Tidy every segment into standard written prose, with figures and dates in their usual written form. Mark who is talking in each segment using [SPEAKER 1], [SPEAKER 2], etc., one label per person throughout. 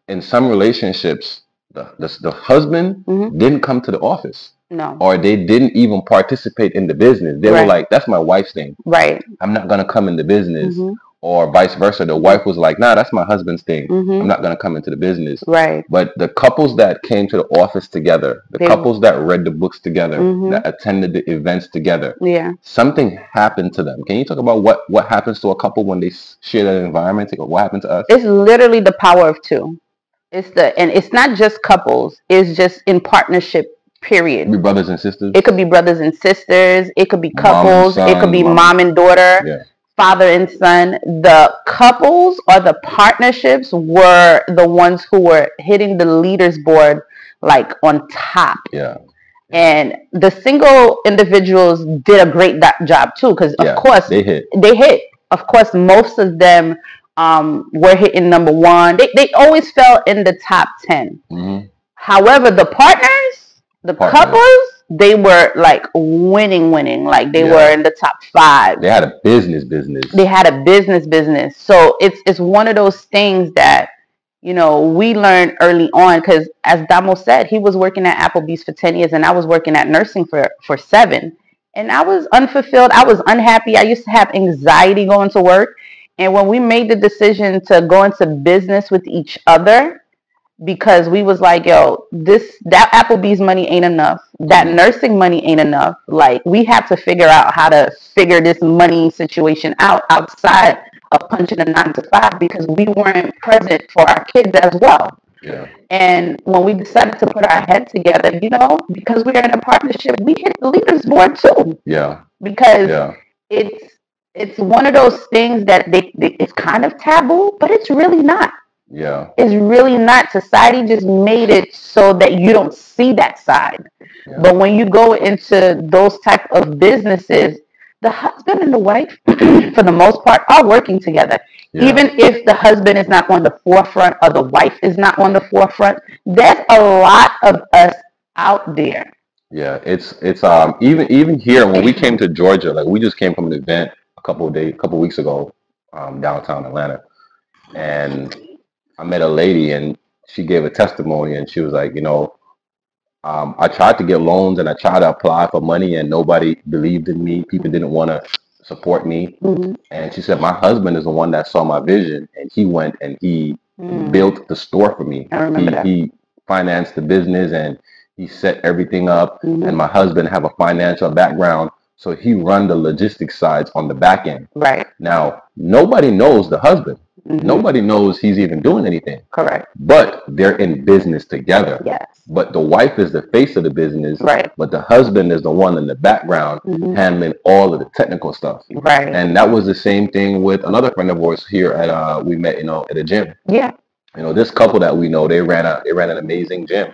[SPEAKER 1] in some relationships, the husband didn't come to the office.
[SPEAKER 2] No.
[SPEAKER 1] Or they didn't even participate in the business. They were like, that's my wife's thing.
[SPEAKER 2] Right.
[SPEAKER 1] I'm not going to come in the business. Or vice versa. The wife was like, nah, that's my husband's thing. I'm not going to come into the business.
[SPEAKER 2] Right.
[SPEAKER 1] But the couples that came to the office together, the couples that read the books together, that attended the events together, something happened to them. Can you talk about what happens to a couple when they share that environment? What happened to us?
[SPEAKER 2] It's literally the power of two. And it's not just couples. It's just in partnership. Period.
[SPEAKER 1] Be brothers and sisters.
[SPEAKER 2] It could be brothers and sisters. It could be couples. It could be mom and daughter, father and son. The couples or the partnerships were the ones who were hitting the leaders board like on top.
[SPEAKER 1] Yeah.
[SPEAKER 2] And the single individuals did a great job too, because of course
[SPEAKER 1] they hit.
[SPEAKER 2] Of course, most of them were hitting number one. They always fell in the top 10. However, the couples, they were like winning. Like they were in the top 5.
[SPEAKER 1] They had a business.
[SPEAKER 2] They had a business. So it's one of those things that, you know, we learned early on, because as Damo said, he was working at Applebee's for 10 years and I was working at nursing for 7. And I was unfulfilled. I was unhappy. I used to have anxiety going to work. And when we made the decision to go into business with each other, because we was like, yo, that Applebee's money ain't enough. That nursing money ain't enough. Like, we have to figure out how to figure this money situation out outside of punching a 9 to 5, because we weren't present for our kids as well.
[SPEAKER 1] Yeah.
[SPEAKER 2] And when we decided to put our head together, you know, because we are in a partnership, we hit the leaders board too.
[SPEAKER 1] Yeah.
[SPEAKER 2] Because it's one of those things that it's kind of taboo, but it's really not.
[SPEAKER 1] Yeah.
[SPEAKER 2] It's really not. Society just made it so that you don't see that side. Yeah. But when you go into those type of businesses, the husband and the wife, for the most part, are working together. Yeah. Even if the husband is not on the forefront or the wife is not on the forefront, there's a lot of us out there.
[SPEAKER 1] Yeah, it's even here when we came to Georgia, like we just came from an event a couple weeks ago, downtown Atlanta, and I met a lady and she gave a testimony and she was like, you know, I tried to get loans and I tried to apply for money and nobody believed in me. People didn't want to support me. And she said, my husband is the one that saw my vision and he went and he built the store for me.
[SPEAKER 2] I remember that.
[SPEAKER 1] He financed the business and he set everything up. And my husband have a financial background. So he run the logistics sides on the back end.
[SPEAKER 2] Right.
[SPEAKER 1] Now, nobody knows the husband. Nobody knows he's even doing anything.
[SPEAKER 2] Correct.
[SPEAKER 1] But they're in business together.
[SPEAKER 2] Yes.
[SPEAKER 1] But the wife is the face of the business.
[SPEAKER 2] Right.
[SPEAKER 1] But the husband is the one in the background handling all of the technical stuff.
[SPEAKER 2] Right.
[SPEAKER 1] And that was the same thing with another friend of ours here at we met, you know, at a gym.
[SPEAKER 2] Yeah.
[SPEAKER 1] You know, this couple that we know, they ran an amazing gym.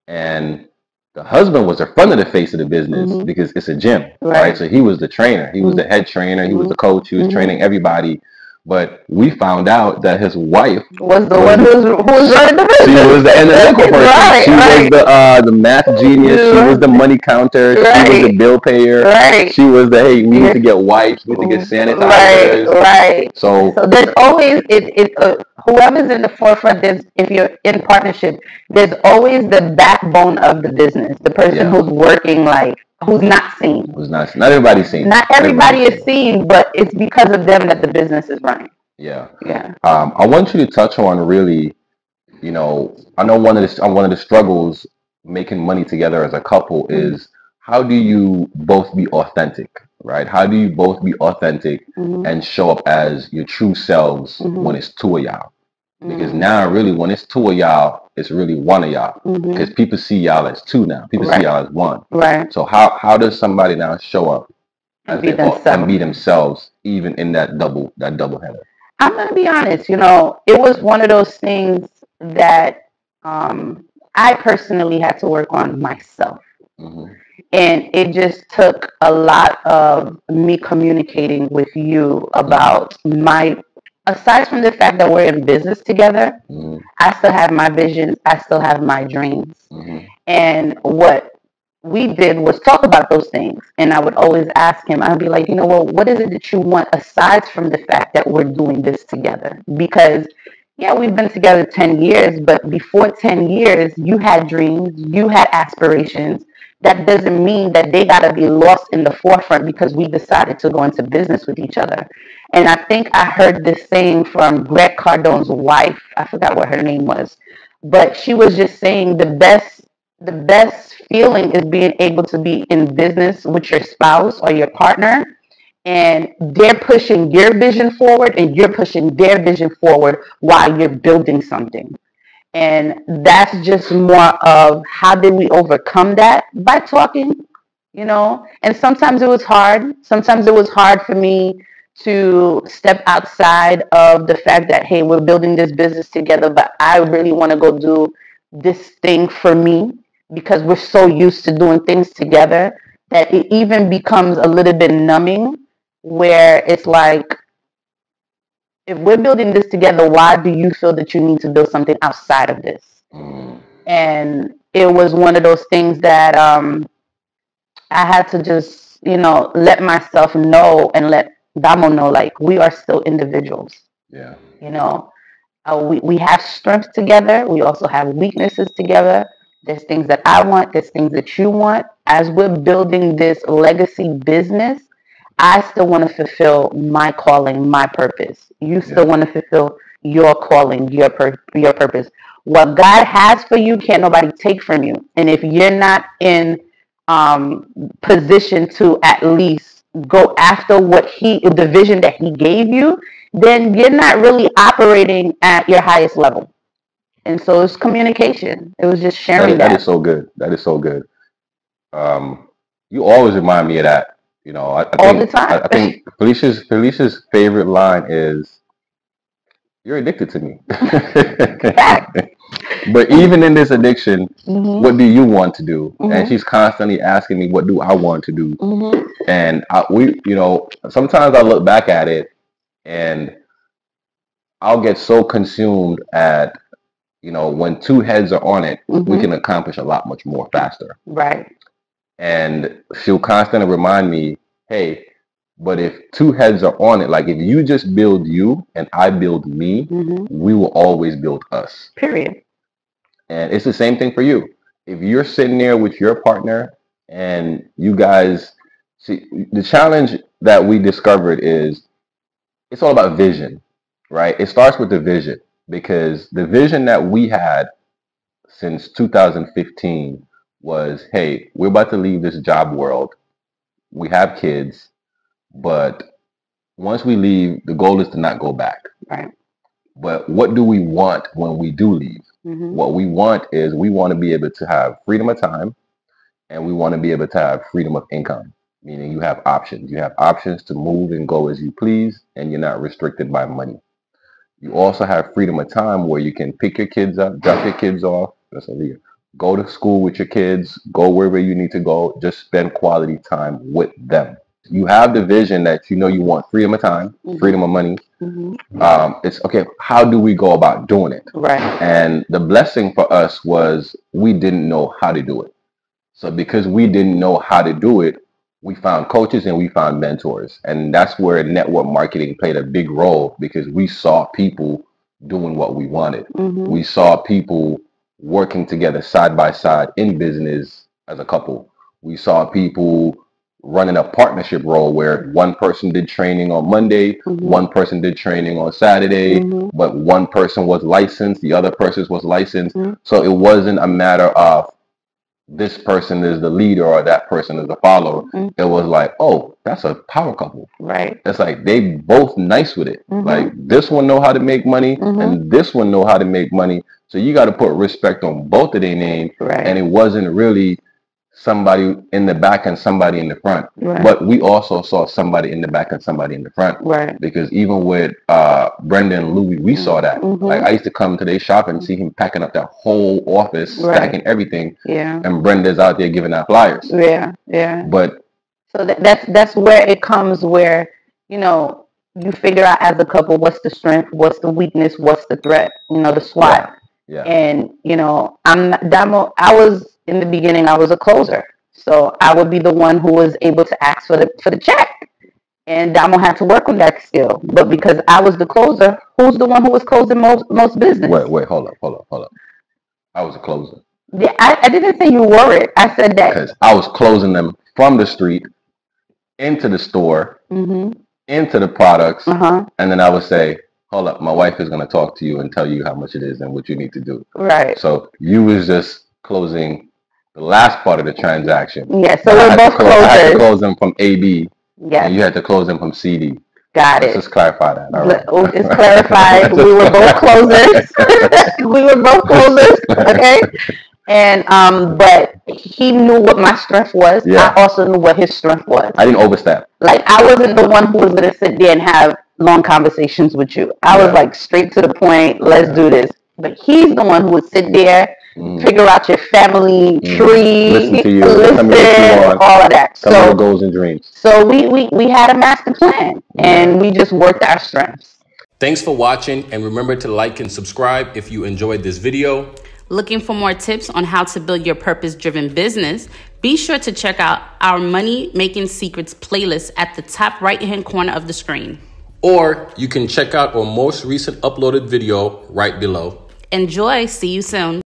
[SPEAKER 1] And the husband was the front of the face of the business because it's a gym. Right. So he was the trainer. He was the head trainer. He was the coach. He was training everybody. But we found out that his wife
[SPEAKER 2] was the one who was running the business.
[SPEAKER 1] She was the analytical person.
[SPEAKER 2] Right,
[SPEAKER 1] she was the math genius. She was the money counter. She was the bill payer.
[SPEAKER 2] Right.
[SPEAKER 1] She was the, hey, we need to get wipes. We need to get sanitizers.
[SPEAKER 2] Right.
[SPEAKER 1] So
[SPEAKER 2] there's always whoever's in the forefront. If you're in partnership, there's always the backbone of the business. The person who's working who's not seen.
[SPEAKER 1] Not everybody's seen.
[SPEAKER 2] Not everybody is seen, but it's because of them that the business is running.
[SPEAKER 1] Yeah.
[SPEAKER 2] Yeah.
[SPEAKER 1] I want you to touch on really, you know, I know one of the struggles making money together as a couple is how do you both be authentic, right? How do you both be authentic and show up as your true selves when it's two of y'all? Because now really when it's two of y'all, it's really one of y'all. Because people see y'all as two now. People see y'all as one.
[SPEAKER 2] Right.
[SPEAKER 1] So how does somebody now show up
[SPEAKER 2] and
[SPEAKER 1] be themselves even in that double header?
[SPEAKER 2] I'm gonna be honest, you know, it was one of those things that I personally had to work on myself. And it just took a lot of me communicating with you about aside from the fact that we're in business together, I still have my visions. I still have my dreams. And what we did was talk about those things. And I would always ask him, I'd be like, you know, well, what is it that you want aside from the fact that we're doing this together? Because yeah, we've been together 10 years, but before 10 years, you had dreams, you had aspirations. That doesn't mean that they got to be lost in the forefront because we decided to go into business with each other. And I think I heard this saying from Greg Cardone's wife. I forgot what her name was, but she was just saying the best feeling is being able to be in business with your spouse or your partner, and they're pushing your vision forward and you're pushing their vision forward while you're building something. And that's just more of how did we overcome that by talking. And sometimes it was hard. Sometimes it was hard for me to step outside of the fact that, hey, we're building this business together, but I really want to go do this thing for me because we're so used to doing things together that it even becomes a little bit numbing where it's like, if we're building this together, why do you feel that you need to build something outside of this?
[SPEAKER 1] Mm,
[SPEAKER 2] And it was one of those things that I had to just, let myself know and let Damo know, like, we are still individuals.
[SPEAKER 1] yeah.
[SPEAKER 2] You know, we have strengths together. We also have weaknesses together. There's things that I want. There's things that you want. As we're building this legacy business, I still want to fulfill my calling, my purpose. You still
[SPEAKER 1] Yeah.
[SPEAKER 2] want to fulfill your calling, your purpose. What God has for you, can't nobody take from you. And if you're not in um, position to at least go after the vision that He gave you, then you're not really operating at your highest level. And so it's communication. It was just sharing
[SPEAKER 1] That is
[SPEAKER 2] that
[SPEAKER 1] so good. That is so good. Um, you always remind me of that. I
[SPEAKER 2] all the
[SPEAKER 1] think
[SPEAKER 2] time.
[SPEAKER 1] I think Felicia's favorite line is, "You're addicted to me."
[SPEAKER 2] Fact.
[SPEAKER 1] But even in this addiction,
[SPEAKER 2] Hmm.
[SPEAKER 1] what do you want to do? And
[SPEAKER 2] Hmm.
[SPEAKER 1] she's constantly asking me, what do I want to do?
[SPEAKER 2] Hmm.
[SPEAKER 1] And sometimes I look back at it and I'll get so consumed at, when two heads are on it, we
[SPEAKER 2] Hmm.
[SPEAKER 1] can accomplish a lot much more faster.
[SPEAKER 2] Right.
[SPEAKER 1] And she'll constantly remind me, hey, but if two heads are on it, like if you just build you and I build me,
[SPEAKER 2] Hmm.
[SPEAKER 1] we will always build us.
[SPEAKER 2] Period.
[SPEAKER 1] And it's the same thing for you. If you're sitting there with your partner and you guys see, the challenge that we discovered is it's all about vision, right? It starts with the vision because the vision that we had since 2015 was, hey, we're about to leave this job world. We have kids, but once we leave, the goal is to not go back.
[SPEAKER 2] Right.
[SPEAKER 1] But what do we want when we do leave?
[SPEAKER 2] Hmm.
[SPEAKER 1] What we want is we want to be able to have freedom of time and we want to be able to have freedom of income, meaning you have options. You have options to move and go as you please, and you're not restricted by money. You also have freedom of time where you can pick your kids up, drop your kids off. That's illegal. Go to school with your kids, go wherever you need to go, just spend quality time with them. You have the vision that you want freedom of time,
[SPEAKER 2] Hmm.
[SPEAKER 1] freedom of money.
[SPEAKER 2] Hmm.
[SPEAKER 1] It's okay. How do we go about doing it?
[SPEAKER 2] Right.
[SPEAKER 1] And the blessing for us was we didn't know how to do it. So because we didn't know how to do it, we found coaches and we found mentors. And that's where network marketing played a big role because we saw people doing what we wanted.
[SPEAKER 2] Hmm.
[SPEAKER 1] We saw people working together side by side in business as a couple. We saw people running a partnership role where one person did training on Monday,
[SPEAKER 2] Hmm.
[SPEAKER 1] one person did training on Saturday,
[SPEAKER 2] Hmm.
[SPEAKER 1] but one person was licensed, the other person was licensed.
[SPEAKER 2] Hmm.
[SPEAKER 1] So it wasn't a matter of this person is the leader or that person is the follower.
[SPEAKER 2] Hmm.
[SPEAKER 1] It was like, oh, that's a power couple.
[SPEAKER 2] Right.
[SPEAKER 1] It's like they both nice with it.
[SPEAKER 2] Hmm.
[SPEAKER 1] Like this one know how to make money
[SPEAKER 2] Hmm.
[SPEAKER 1] and this one know how to make money. So you got to put respect on both of their names. And
[SPEAKER 2] Right.
[SPEAKER 1] it wasn't really somebody in the back and somebody in the front.
[SPEAKER 2] Right.
[SPEAKER 1] But we also saw somebody in the back and somebody in the front.
[SPEAKER 2] Right.
[SPEAKER 1] Because even with Brendan and Louis, we saw that. Like
[SPEAKER 2] Hmm.
[SPEAKER 1] I used to come to their shop and see him packing up that whole office,
[SPEAKER 2] Right.
[SPEAKER 1] stacking everything,
[SPEAKER 2] Yeah.
[SPEAKER 1] and Brenda's out there giving out flyers.
[SPEAKER 2] Yeah. Yeah.
[SPEAKER 1] But
[SPEAKER 2] So that's where it comes where, you know, you figure out as a couple what's the strength, what's the weakness, what's the threat, the
[SPEAKER 1] yeah,
[SPEAKER 2] SWOT.
[SPEAKER 1] yeah,
[SPEAKER 2] And, I'm not, Damo, I was in the beginning, I was a closer. So I would be the one who was able to ask for the check. And Damo had to work on that skill. But because I was the closer, Who's the one who was closing most business?
[SPEAKER 1] Wait, hold up. I was a closer.
[SPEAKER 2] Yeah, I didn't say you were it. I said that.
[SPEAKER 1] Because I was closing them from the street into the store, into the products, and then I would say, hold up, my wife is going to talk to you and tell you how much it is and what you need to do.
[SPEAKER 2] Right.
[SPEAKER 1] So you was just closing the last part of the transaction.
[SPEAKER 2] Yeah, so we're both closers.
[SPEAKER 1] I had to close them from AB,
[SPEAKER 2] yes.
[SPEAKER 1] and you had to close them from CD.
[SPEAKER 2] Got it.
[SPEAKER 1] Let's just clarify that. All right.
[SPEAKER 2] It's clarified. We were both closers. We were both closers. Okay. And but he knew what my strength was.
[SPEAKER 1] Yeah.
[SPEAKER 2] I also knew what his strength was.
[SPEAKER 1] I didn't overstep.
[SPEAKER 2] Like I wasn't the one who was gonna sit there and have long conversations with you. I was like straight to the point. Let's do this. But he's the one who would sit there, figure out your family tree,
[SPEAKER 1] listen to you, tell me what you want,
[SPEAKER 2] all of that.
[SPEAKER 1] Tell me your goals and dreams.
[SPEAKER 2] So we had a master plan, and we just worked our strengths.
[SPEAKER 3] Thanks for watching, and remember to like and subscribe if you enjoyed this video.
[SPEAKER 4] Looking for more tips on how to build your purpose-driven business? Be sure to check out our Money Making Secrets playlist at the top right-hand corner of the screen.
[SPEAKER 3] Or you can check out our most recent uploaded video right below.
[SPEAKER 4] Enjoy. See you soon.